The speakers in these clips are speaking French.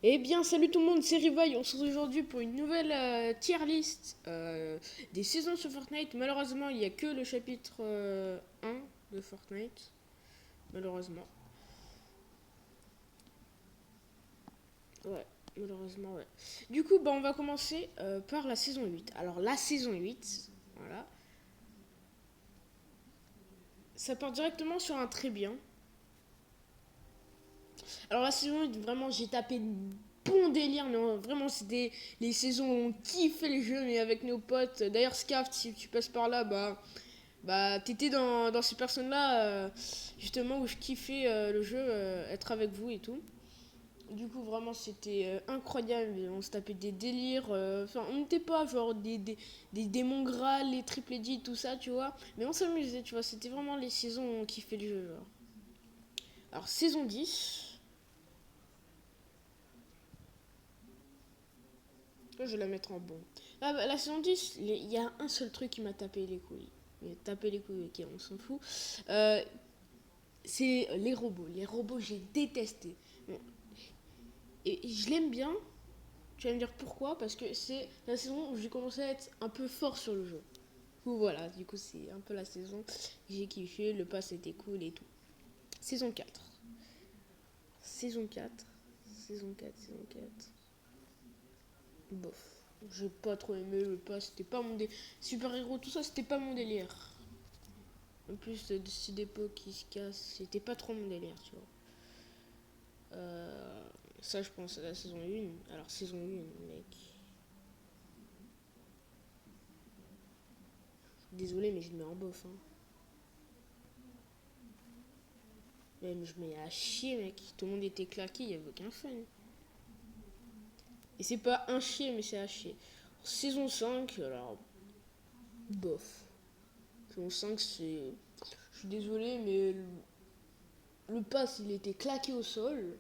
Eh bien, salut tout le monde, c'est Rivaille. On se retrouve aujourd'hui pour une nouvelle tier list des saisons sur Fortnite. Malheureusement, il n'y a que le chapitre 1 de Fortnite. Malheureusement. Ouais, malheureusement, ouais. Du coup, on va commencer par la saison 8. Alors, la saison 8, voilà. Ça part directement sur un très bien. Alors, la saison 8, vraiment, j'ai tapé bon délire. Non, vraiment, c'était les saisons où on kiffait les jeux, mais avec nos potes. D'ailleurs, Scaft, si tu passes par là, t'étais dans ces personnes-là, justement, où je kiffais le jeu, être avec vous et tout. Du coup, vraiment, c'était incroyable. On se tapait des délires. Enfin, on n'était pas genre des démons Graal, les triple edits, tout ça, tu vois. Mais on s'amusait, tu vois. C'était vraiment les saisons où on kiffait le jeu, genre. Alors, saison 10. Là, je vais la mettre en bon. La saison 10, il y a un seul truc qui m'a tapé les couilles. Il m'a tapé les couilles, ok, on s'en fout. Euh, c'est les robots. Les robots, j'ai détesté. Bon, et je l'aime bien. Tu vas me dire pourquoi? Parce que c'est la saison où j'ai commencé à être un peu fort sur le jeu. Ou voilà, du coup, c'est un peu la saison. J'ai kiffé, le pass était cool et tout. Saison 4. Saison 4. Saison 4, saison 4. Bof. J'ai pas trop aimé le pass, c'était pas mon délire. Super-héros, tout ça, c'était pas mon délire. En plus, de ces dépôts qui se cassent, c'était pas trop mon délire, tu vois. Ça, je pense à la saison 1. Alors, saison 1, mec. Désolé, mais je le mets en bof. Hein. Mais je me mets à chier, mec. Tout le monde était claqué, il n'y avait aucun fun. Et c'est pas un chier, mais c'est à chier. Saison 5, alors. Bof. Saison 5, c'est. Je suis désolé, mais le pass, il était claqué au sol.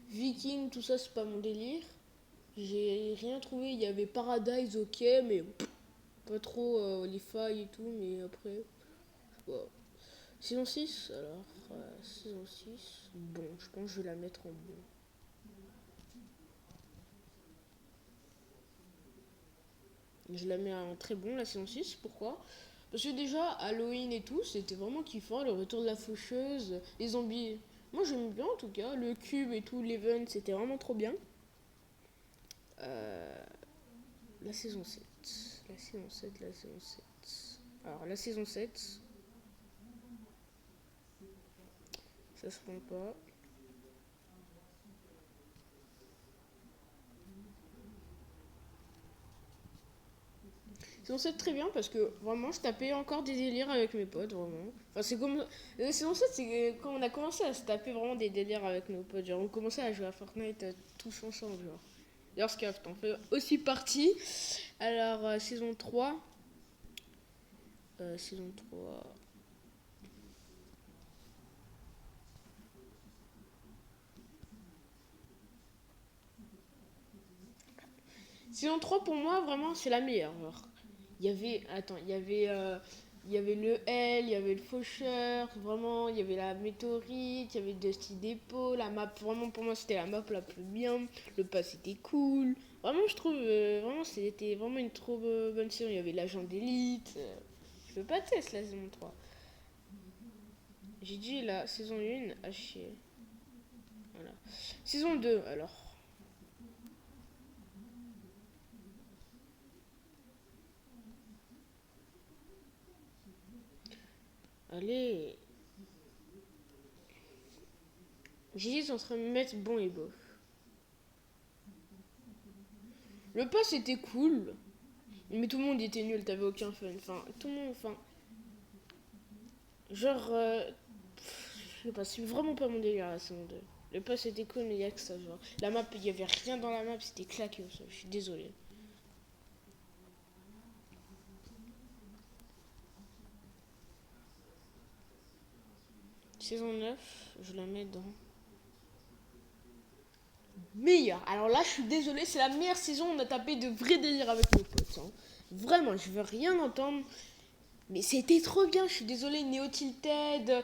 Viking, tout ça, c'est pas mon délire. J'ai rien trouvé. Il y avait Paradise, ok, mais pas trop les failles et tout. Mais après. Wow. Saison 6, alors. Saison 6. Bon, je pense que je vais la mettre en bon. Je la mets en très bon, la saison 6. Pourquoi? Parce que déjà, Halloween et tout, c'était vraiment kiffant. Le retour de la faucheuse, les zombies. Moi, j'aime bien en tout cas. Le cube et tout, l'event, c'était vraiment trop bien. Euh, la saison 7. La saison 7, la saison 7. Alors, la saison 7, ça se prend pas. Saison 7 très bien parce que vraiment je tapais encore des délires avec mes potes vraiment. Enfin c'est comme la saison 7 c'est quand on a commencé à se taper vraiment des délires avec nos potes. Genre on commençait à jouer à Fortnite tous ensemble genre. D'ailleurs Scaft en fait aussi partie. Alors saison 3. Saison 3. Saison 3 pour moi vraiment c'est la meilleure. Genre. Il y avait. Attends, il y avait. Il y avait le L, il y avait le faucheur, vraiment, il y avait la météorite, il y avait Dusty Depot, la map, vraiment pour moi c'était la map la plus bien, le pass était cool, vraiment je trouve, vraiment c'était vraiment une trop bonne saison, il y avait l'agent d'élite, je veux pas tester la saison 3. J'ai dit la saison 1 à chier, voilà. Saison 2 alors. Allez, j'ai dit entre mettre bon et bof. Le pass était cool, mais tout le monde était nul, t'avais aucun fun, enfin tout le monde, enfin genre, je sais pas, c'est vraiment pas mon délire la saison 2. Le pass était cool, mais il y a que ça, genre. La map, il y avait rien dans la map, c'était claqué au sol, je suis désolé. Saison 9, je la mets dans. Meilleure. Alors là, je suis désolé, c'est la meilleure saison, on a tapé de vrais délires avec nos potes. Hein. Vraiment, je veux rien entendre. Mais c'était trop bien, je suis désolée, Neo Tilted,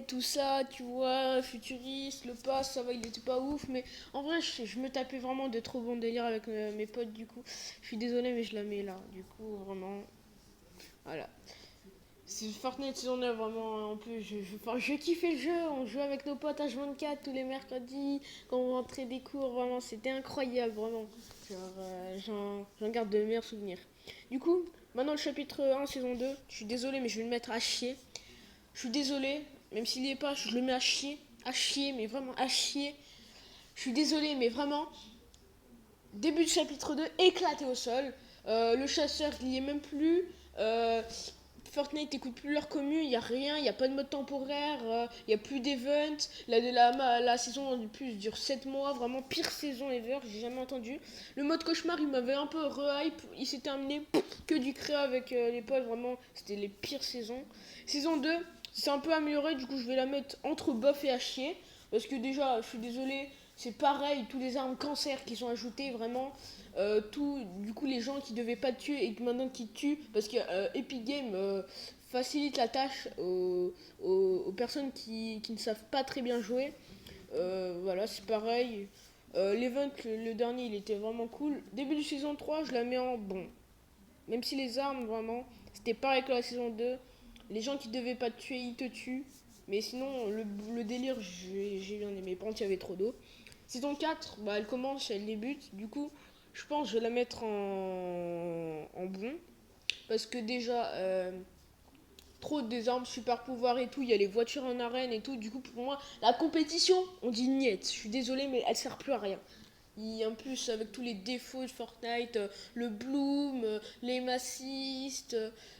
tout ça, tu vois, futuriste, le pass, ça va, il était pas ouf, mais en vrai, je me tapais vraiment de trop bons délires avec mes potes, du coup. Je suis désolée, mais je la mets là, du coup, vraiment, voilà. C'est Fortnite saison 9, vraiment, en plus, enfin, je kiffais le jeu, on jouait avec nos potes H24 tous les mercredis, quand on rentrait des cours, vraiment, c'était incroyable, vraiment. Genre, j'en garde de meilleurs souvenirs. Du coup, maintenant le chapitre 1, saison 2, je suis désolé, mais je vais le mettre à chier. Je suis désolé, même s'il n'y est pas, je le mets à chier, mais vraiment à chier. Je suis désolé, mais vraiment, début du chapitre 2, éclaté au sol. Le chasseur, il n'y est même plus. Euh, Fortnite n'écoute plus leur commu, il n'y a rien, il n'y a pas de mode temporaire, il n'y a plus d'event. La saison de plus dure 7 mois, vraiment pire saison ever, j'ai jamais entendu. Le mode cauchemar, il m'avait un peu re-hype, il s'est terminé que du créa avec les potes, vraiment, c'était les pires saisons. Saison 2, c'est un peu amélioré, du coup je vais la mettre entre bof et à chier. Parce que déjà, je suis désolé, c'est pareil, tous les armes cancer qui sont ajoutées, vraiment. Du coup, les gens qui devaient pas tuer et maintenant qui tuent, parce que Epic Games facilite la tâche aux personnes qui ne savent pas très bien jouer. Voilà, c'est pareil. L'event, le dernier, il était vraiment cool. Début de saison 3, je la mets en bon. Même si les armes, vraiment, c'était pareil que la saison 2. Les gens qui devaient pas te tuer, ils te tuent. Mais sinon, le délire, j'ai bien aimé. Par contre, il y avait trop d'eau. Saison 4, bah, elle commence, elle débute. Du coup, je pense que je vais la mettre en bon. Parce que déjà, trop des armes, super pouvoirs et tout. Il y a les voitures en arène et tout. Du coup, pour moi, la compétition, on dit niet. Je suis désolée, mais elle sert plus à rien. En plus, avec tous les défauts de Fortnite, le Bloom, l'aim assist,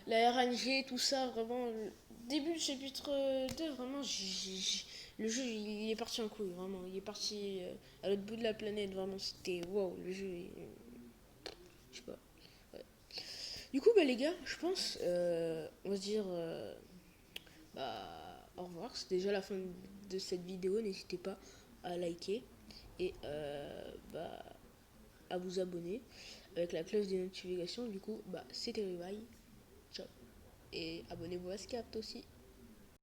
la RNG, tout ça, vraiment. Début du chapitre 2, vraiment, le jeu il est parti en couille, vraiment. Il est parti à l'autre bout de la planète, vraiment. C'était wow, le jeu. Je sais pas. Ouais. Du coup, bah, les gars, je pense, on va se dire au revoir. C'est déjà la fin de cette vidéo. N'hésitez pas à liker et à vous abonner avec la cloche des notifications. Du coup, c'était Revive. Ciao. Et abonnez-vous à Scapt aussi.